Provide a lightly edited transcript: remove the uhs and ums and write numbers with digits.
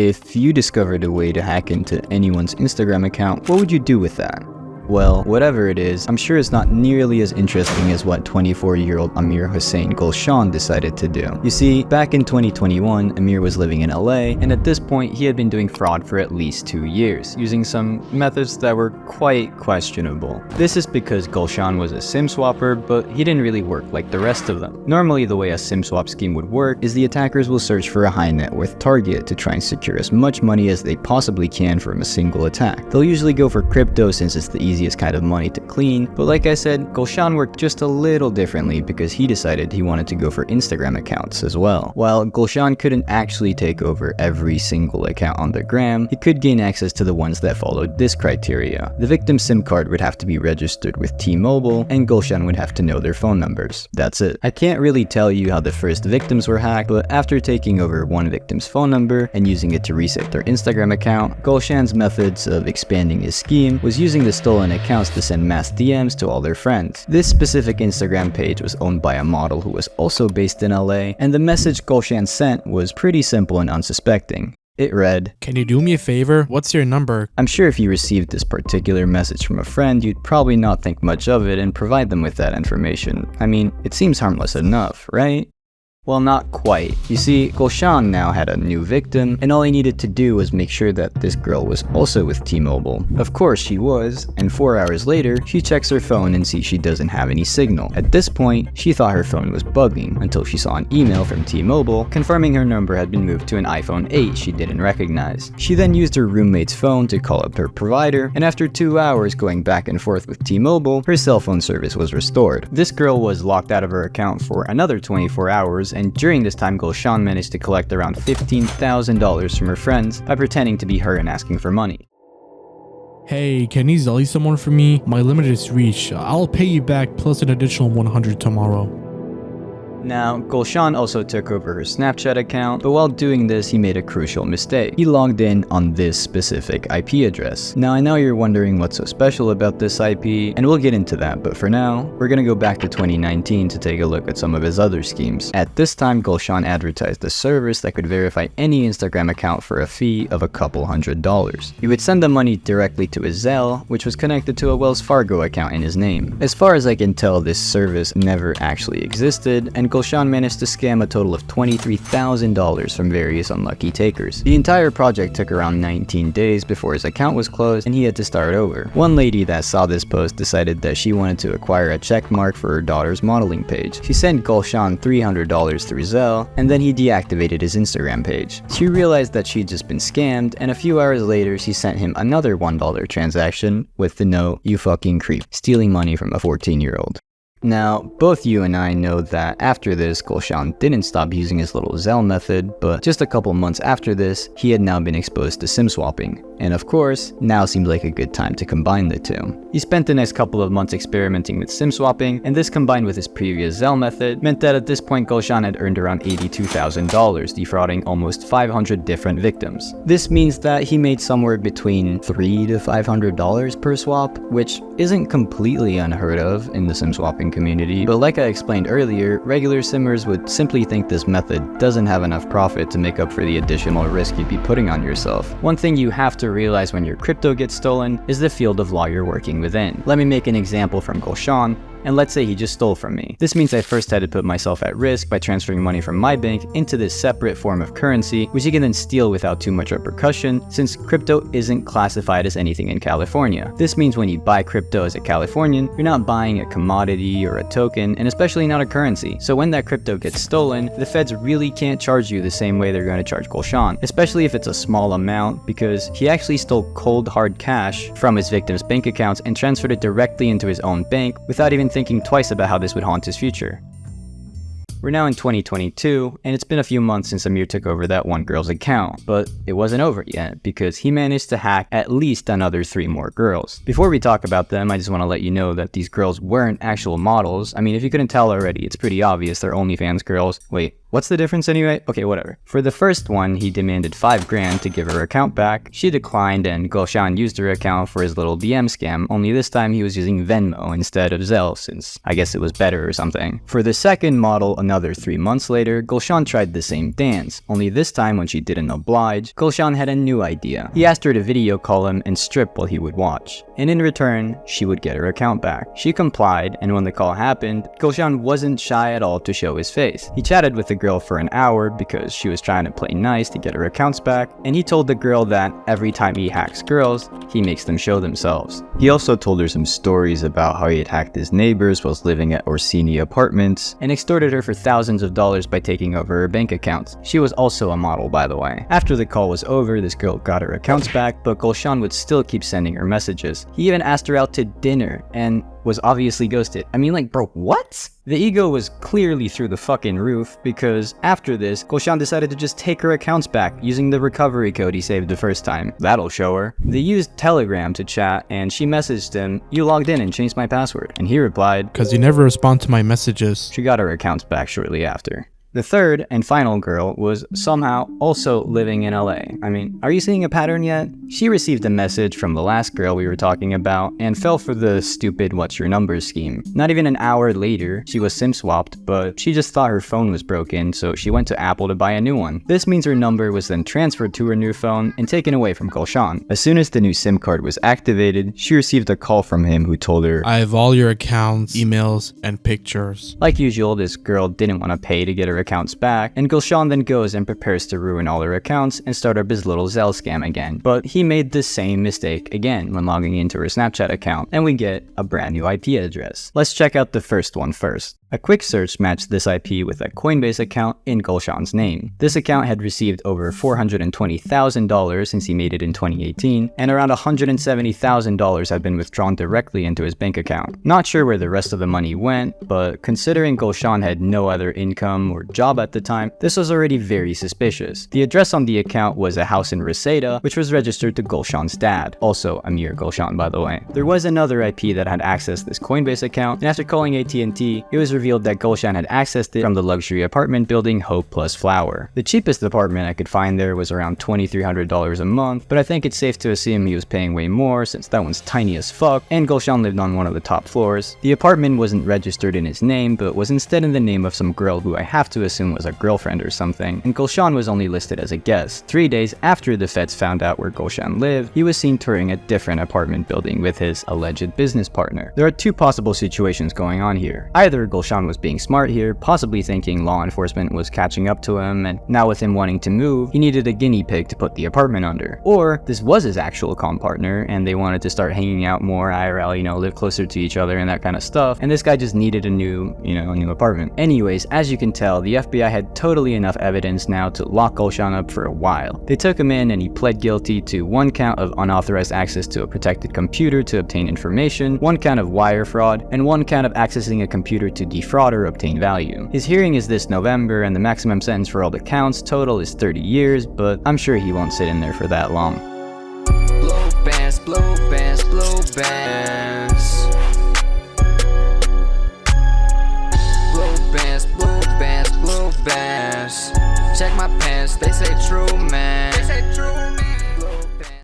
If you discovered a way to hack into anyone's Instagram account, what would you do with that? Well, whatever it is, I'm sure it's not nearly as interesting as what 24-year-old Amir Hussein Golshan decided to do. You see, back in 2021, Amir was living in LA, and at this point, he had been doing fraud for at least 2 years, using some methods that were quite questionable. This is because Golshan was a SIM swapper, but he didn't really work like the rest of them. Normally, the way a SIM swap scheme would work is the attackers will search for a high net worth target to try and secure as much money as they possibly can from a single attack. They'll usually go for crypto since it's the easiest kind of money to clean, but like I said, Golshan worked just a little differently because he decided he wanted to go for Instagram accounts as well. While Golshan couldn't actually take over every single account on the gram, he could gain access to the ones that followed this criteria. The victim's SIM card would have to be registered with T-Mobile, and Golshan would have to know their phone numbers. That's it. I can't really tell you how the first victims were hacked, but after taking over one victim's phone number and using it to reset their Instagram account, Golshan's methods of expanding his scheme was using the stolen accounts to send mass DMs to all their friends. This specific Instagram page was owned by a model who was also based in LA, and the message Golshan sent was pretty simple and unsuspecting. It read, "Can you do me a favor? What's your number?" I'm sure if you received this particular message from a friend, you'd probably not think much of it and provide them with that information. I mean, it seems harmless enough, right? Well, not quite. You see, Golshan now had a new victim, and all he needed to do was make sure that this girl was also with T-Mobile. Of course she was, and 4 hours later, she checks her phone and sees she doesn't have any signal. At this point, she thought her phone was bugging, until she saw an email from T-Mobile confirming her number had been moved to an iPhone 8 she didn't recognize. She then used her roommate's phone to call up her provider, and after 2 hours going back and forth with T-Mobile, her cell phone service was restored. This girl was locked out of her account for another 24 hours, and during this time, Golshan managed to collect around $15,000 from her friends by pretending to be her and asking for money. "Hey, can you Zelly someone for me? My limit is reached. I'll pay you back plus an additional 100 tomorrow." Now, Golshan also took over her Snapchat account, but while doing this, he made a crucial mistake. He logged in on this specific IP address. Now, I know you're wondering what's so special about this IP, and we'll get into that, but for now, we're gonna go back to 2019 to take a look at some of his other schemes. At this time, Golshan advertised a service that could verify any Instagram account for a fee of a couple $100. He would send the money directly to his Zelle, which was connected to a Wells Fargo account in his name. As far as I can tell, this service never actually existed, and Golshan managed to scam a total of $23,000 from various unlucky takers. The entire project took around 19 days before his account was closed and he had to start over. One lady that saw this post decided that she wanted to acquire a check mark for her daughter's modeling page. She sent Golshan $300 through Zelle, and then he deactivated his Instagram page. She realized that she'd just been scammed, and a few hours later she sent him another $1 transaction with the note, "You fucking creep," stealing money from a 14-year-old. Now, both you and I know that after this, Golshan didn't stop using his little Zelle method, but just a couple months after this, he had now been exposed to SIM swapping. And of course, now seemed like a good time to combine the two. He spent the next couple of months experimenting with SIM swapping, and this combined with his previous Zelle method meant that at this point Golshan had earned around $82,000, defrauding almost 500 different victims. This means that he made somewhere between $300 to $500 per swap, which isn't completely unheard of in the SIM swapping community, but like I explained earlier, regular simmers would simply think this method doesn't have enough profit to make up for the additional risk you'd be putting on yourself. One thing you have to realize when your crypto gets stolen is the field of law you're working within. Let me make an example from Golshan. And let's say he just stole from me. This means I first had to put myself at risk by transferring money from my bank into this separate form of currency, which you can then steal without too much repercussion, since crypto isn't classified as anything in California. This means when you buy crypto as a Californian, you're not buying a commodity or a token, and especially not a currency. So when that crypto gets stolen, the feds really can't charge you the same way they're going to charge Golshan, especially if it's a small amount, because he actually stole cold hard cash from his victims' bank accounts and transferred it directly into his own bank without even thinking twice about how this would haunt his future. We're now in 2022, and it's been a few months since Amir took over that one girl's account, but it wasn't over yet, because he managed to hack at least another 3 more girls. Before we talk about them, I just want to let you know that these girls weren't actual models. I mean, if you couldn't tell already, it's pretty obvious they're OnlyFans girls. Wait, What's the difference anyway? Okay, whatever. For the first one, he demanded 5 grand to give her account back. She declined and Golshan used her account for his little DM scam, only this time he was using Venmo instead of Zelle since I guess it was better or something. For the second model, another 3 months later, Golshan tried the same dance, only this time when she didn't oblige, Golshan had a new idea. He asked her to video call him and strip while he would watch, and in return, she would get her account back. She complied, and when the call happened, Golshan wasn't shy at all to show his face. He chatted with the girl for an hour because she was trying to play nice to get her accounts back, and he told the girl that every time he hacks girls, he makes them show themselves. He also told her some stories about how he had hacked his neighbors whilst living at Orsini Apartments, and extorted her for thousands of dollars by taking over her bank accounts. She was also a model, by the way. After the call was over, this girl got her accounts back, but Golshan would still keep sending her messages. He even asked her out to dinner, and was obviously ghosted. I mean, like, bro, what? The ego was clearly through the fucking roof, because after this, Golshan decided to just take her accounts back using the recovery code he saved the first time. That'll show her. They used Telegram to chat, and she messaged him, "You logged in and changed my password." And he replied, "Cause you never respond to my messages." She got her accounts back shortly after. The third and final girl was somehow also living in LA. I mean, are you seeing a pattern yet? She received a message from the last girl we were talking about and fell for the stupid what's your number scheme. Not even an hour later, she was SIM swapped, but she just thought her phone was broken, so she went to Apple to buy a new one. This means her number was then transferred to her new phone and taken away from Golshan. As soon as the new SIM card was activated, she received a call from him who told her, "I have all your accounts, emails, and pictures." Like usual, this girl didn't want to pay to get her accounts back, and Golshan then goes and prepares to ruin all her accounts and start up his little Zelle scam again. But he made the same mistake again when logging into her Snapchat account, and we get a brand new IP address. Let's check out the first one first. A quick search matched this IP with a Coinbase account in Golshan's name. This account had received over $420,000 since he made it in 2018, and around $170,000 had been withdrawn directly into his bank account. Not sure where the rest of the money went, but considering Golshan had no other income or job at the time, this was already very suspicious. The address on the account was a house in Reseda, which was registered to Golshan's dad, also Amir Golshan by the way. There was another IP that had accessed this Coinbase account, and after calling AT&T, it was revealed that Golshan had accessed it from the luxury apartment building Hope Plus Flower. The cheapest apartment I could find there was around $2,300 a month, but I think it's safe to assume he was paying way more since that one's tiny as fuck, and Golshan lived on one of the top floors. The apartment wasn't registered in his name, but was instead in the name of some girl who I have to assume was a girlfriend or something, and Golshan was only listed as a guest. 3 days after the feds found out where Golshan lived, he was seen touring a different apartment building with his alleged business partner. There are two possible situations going on here. Either Golshan was being smart here, possibly thinking law enforcement was catching up to him, and now with him wanting to move, he needed a guinea pig to put the apartment under. Or this was his actual comm partner, and they wanted to start hanging out more IRL, live closer to each other and that kind of stuff, and this guy just needed a new apartment. Anyways, as you can tell, the FBI had totally enough evidence now to lock Golshan up for a while. They took him in and he pled guilty to 1 count of unauthorized access to a protected computer to obtain information, 1 count of wire fraud, and 1 count of accessing a computer to defraud or obtain value. His hearing is this November, and the maximum sentence for all the counts total is 30 years, but I'm sure he won't sit in there for that long. Blow bands, blow bands, blow bands. Blow bands, blow bands, blow bands. Check my pants, they say true, man. They say true, man.